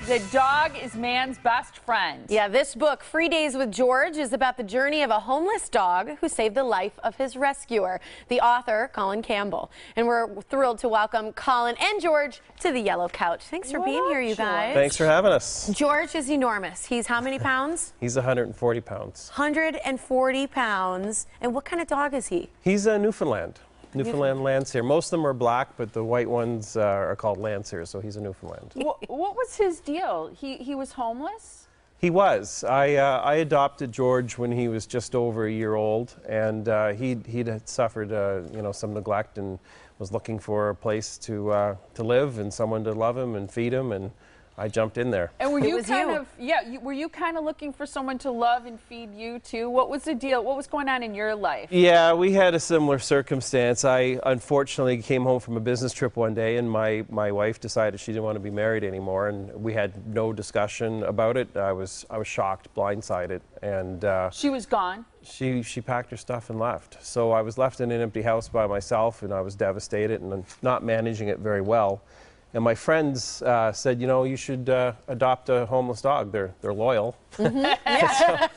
The Dog is Man's Best Friend. Yeah, this book, Free Days with George, is about the journey of a homeless dog who saved the life of his rescuer, the author, Colin Campbell. And we're thrilled to welcome Colin and George to the Yellow Couch. Thanks for being here, you guys. Thanks for having us. George is enormous. He's how many pounds? He's 140 pounds. 140 pounds. And what kind of dog is he? He's a Newfoundland Landseer. Most of them are black, but the white ones are called Landseers, so he's a Newfoundland. What was his deal? He was homeless? He was. I adopted George when he was just over a year old, and he'd had suffered some neglect and was looking for a place to live and someone to love him and feed him, and I jumped in there. And were you were you kind of looking for someone to love and feed you too? What was the deal? What was going on in your life? Yeah, we had a similar circumstance. I unfortunately came home from a business trip one day, and my wife decided she didn't want to be married anymore, and we had no discussion about it. I was shocked, blindsided, and she was gone. She packed her stuff and left. So I was left in an empty house by myself, and I was devastated and not managing it very well. And my friends said, you know, you should adopt a homeless dog. They're loyal. Yeah.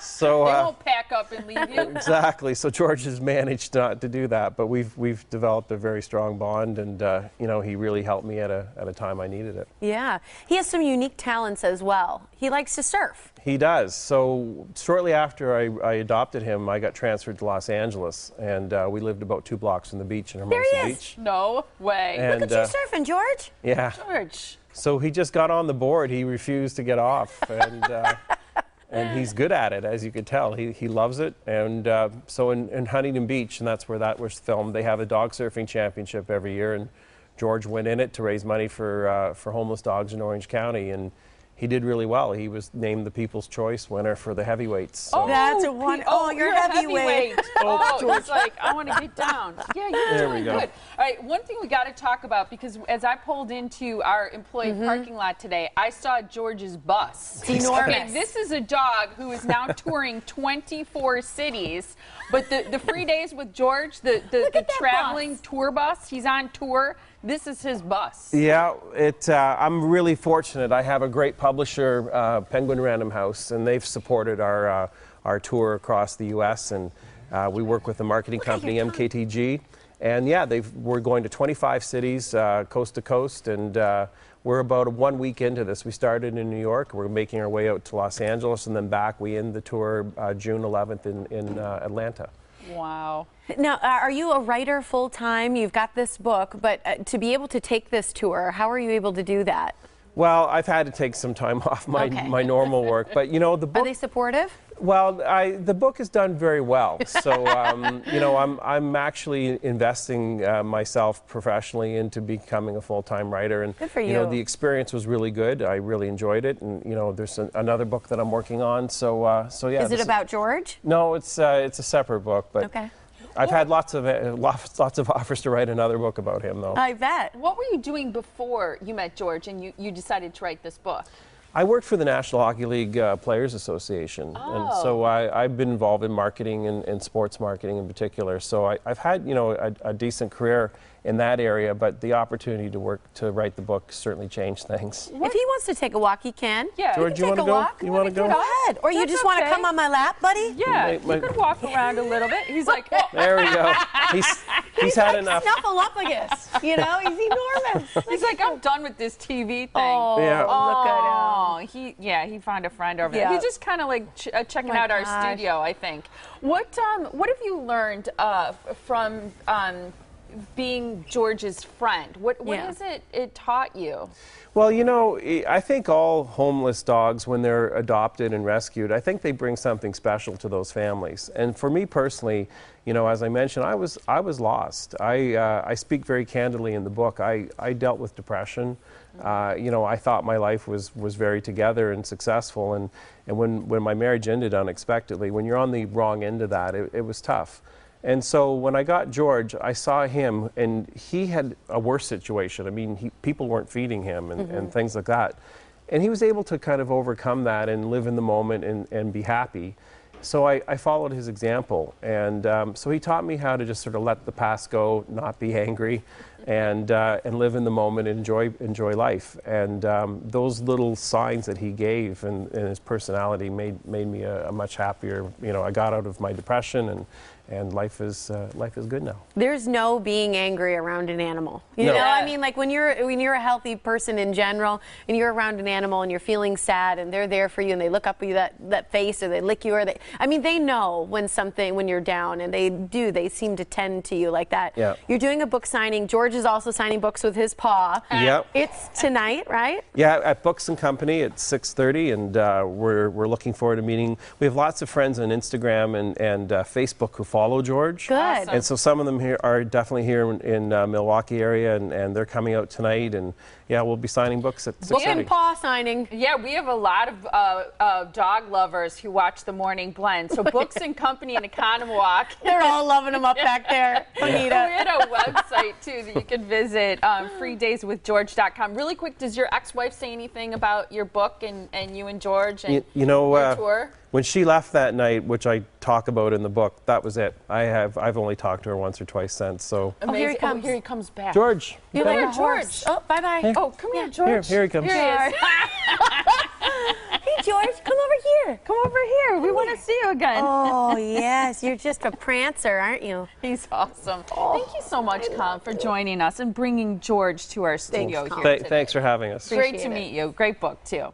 So they won't pack up and leave you. Exactly. So George has managed not to do that, but we've developed a very strong bond, and you know, he really helped me at a time I needed it. Yeah, he has some unique talents as well. He likes to surf. He does. So shortly after I adopted him, I got transferred to Los Angeles, and we lived about 2 blocks from the beach in Hermosa Beach. No way. And, look at you surfing, George. Yeah. George. So he just got on the board. He refused to get off, and and he's good at it, as you could tell. He loves it. And so in Huntington Beach, and that's where that was filmed, they have a dog surfing championship every year, and George went in it to raise money for homeless dogs in Orange County, and he did really well. He was named the People's Choice winner for the heavyweights. So. Oh, that's a one. Oh, you're a heavyweight. Oh, it's like, I want to get down. Yeah, you're doing good. All right, one thing we got to talk about, because as I pulled into our employee parking lot today, I saw George's bus. It's enormous. Okay, this is a dog who is now touring 24 cities, but the Free Days with George, the traveling tour bus, he's on tour. This is his bus. Yeah, I'm really fortunate. I have a great publisher, Penguin Random House, and they've supported our tour across the U.S., and we work with the marketing company, MKTG. And yeah, we're going to 25 cities, coast to coast, and we're about 1 week into this. We started in New York. We're making our way out to Los Angeles, and then back. We end the tour June 11th in Atlanta. Wow. Now, are you a writer full-time? You've got this book, but to be able to take this tour, how are you able to do that? Well, I've had to take some time off my normal work, but you know, the book... Are they supportive? Well, the book has done very well. So, you know, I'm actually investing myself professionally into becoming a full-time writer. And, good for you. You know, the experience was really good. I really enjoyed it. And, you know, there's another book that I'm working on. So yeah. Is it about George? No, it's a separate book. But okay. I've had lots of offers to write another book about him, though. I bet. What were you doing before you met George and you decided to write this book? I worked for the National Hockey League Players Association, and so I've been involved in marketing and sports marketing in particular. So I've had, you know, a decent career in that area, but the opportunity to write the book certainly changed things. If he wants to take a walk, he can. Yeah, George, you want to go? You want to go? Go ahead. Or you just want to come on my lap, buddy? Yeah, you could walk around a little bit. He's like, oh. There we go. He's had like enough. Snuffleupagus, you know, he's enormous. He's like, I'm done with this TV thing. Oh, yeah. Look at him. He found a friend over there. He's just kind of like checking out our studio, I think. What have you learned from being George's friend? What has it taught you? Well, you know, I think all homeless dogs, when they're adopted and rescued, I think they bring something special to those families. And for me personally, you know, as I mentioned, I was lost. I speak very candidly in the book. I dealt with depression. You know, I thought my life was very together and successful. And when my marriage ended unexpectedly, when you're on the wrong end of that, it was tough. And so when I got George, I saw him, and he had a worse situation. I mean, people weren't feeding him and things like that. And he was able to kind of overcome that and live in the moment and be happy. So I followed his example. And so he taught me how to just sort of let the past go, not be angry, and live in the moment and enjoy life. And those little signs that he gave and his personality made me a much happier. You know, I got out of my depression, and life is good now. There's no being angry around an animal. You know, I mean, like when you're a healthy person in general, and you're around an animal and you're feeling sad, and they're there for you, and they look up at you that face, or they lick you, or I mean, they know when you're down, and they seem to tend to you like that. Yeah. You're doing a book signing. George is also signing books with his paw. Yep. It's tonight, right? Yeah, at Books and Company at 6:30, and we're looking forward to meeting. We have lots of friends on Instagram and Facebook who follow George. Good. Awesome. And so some of them here are definitely here in Milwaukee area, and they're coming out tonight, and yeah, we'll be signing books at 6:30. Book and paw signing. Yeah, we have a lot of dog lovers who watch the Morning Blend. So Books and Company in Oconomowoc. They're all loving them up back there. Bonita. We had a website too that you could visit, freedayswithgeorge.com. Really quick, does your ex-wife say anything about your book and you and George and you know, your tour? When she left that night, which I talk about in the book, that was it. I've only talked to her once or twice since. So Amazing. here he comes. Oh, here he comes back. George, You're Come like here, a horse. George. Oh, bye-bye. Hey. Oh, come here, George. here he comes. Here he is. Hey, George, come over here. Come over here. We want to see you again. Oh, yes. You're just a prancer, aren't you? He's awesome. Thank you so much, Colin, for joining us and bringing George to our studio here today. Thanks for having us. Great to meet you. Great book, too.